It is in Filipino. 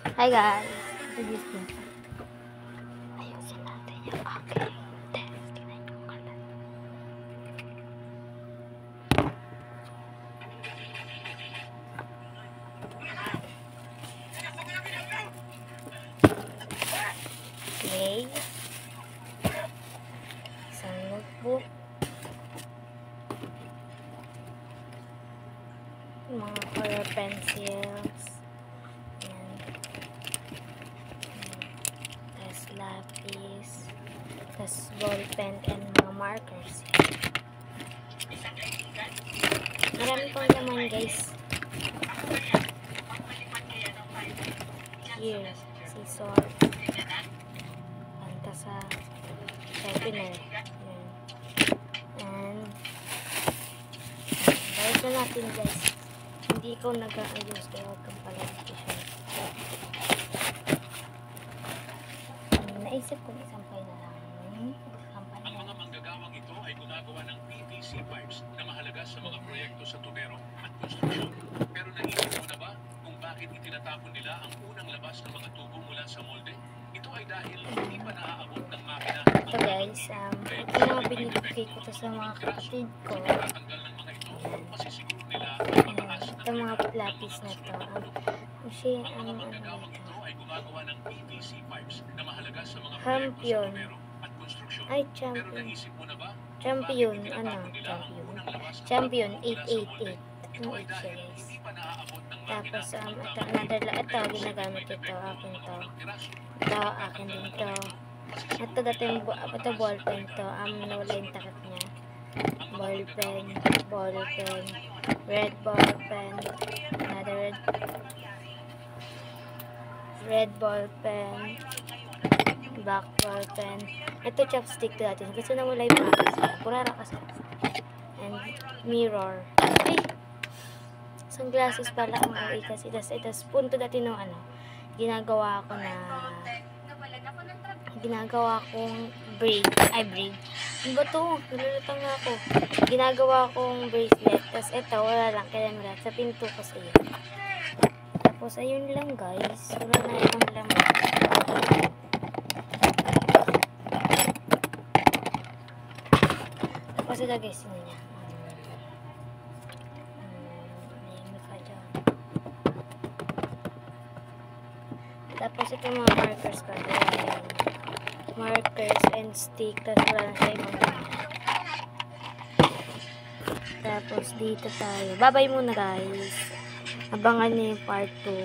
Hi guys! Ayusin natin yung aking desk. Tingnan nyo ang kalat. Okay. Isang notebook. Mga color pencils. Lapis, tas ball pen and mga markers. Marami pang naman guys. Here, scissor, panta sa sharpener. And balik na natin guys. Hindi ko nag-aayos kaya huwag kang pala-isip. Naisip ko isampay na lang. Ang mga manggagawang ito ay gumagawa ng PVC pipes na mahalaga sa mga proyekto sa tubero at konstruksyon. Pero naisip mo na ba kung bakit itinatapon nila ang unang labas ng mga tubo mula sa molde? Ito ay dahil hindi pa naaabot ng makina. So guys, ito mga binibigay ko to sa mga kapatid ko. Tatanggal ng mga ito kasi siguro nila ito mga lapis na to. Kasi ang mga manggagawang ito ay gumagawa ng PVC pipes na mahalaga sa mga Champion. proyekto sa tubero at konstruksyon. Ay, Pero Champion. naisip mo na ba Champion, Champion 888. ito ay siya dahil guys. hindi pa naaabot ng makina. Tapos, ito, ginagamit ito, akin to. Ito, akin din to. Ito, ito ball pen to. Nawala yung takip niya. Ball pen, red ball pen, another red ball pen, black ball pen. Ito chopstick to natin. Gusto na wala yung mga kurara kasi. And mirror. Ay! Sunglasses pala ang OA kasi. Ito spoon to dati no ginagawa kong braid. Ano ba to? Nalulutang na ako. Ginagawa kong bracelet. Tapos ito, wala lang. Kailan wala. Sa pinto kasi. Tapos ayun lang guys. Wala na itong laman. Tapos ito guys. Yun niya. Tapos ito mga markers ko. Markers and stick. Tapos wala na siya ibang laman. Tapos dito tayo. Bye-bye muna guys. Abangan niyo yung part 2.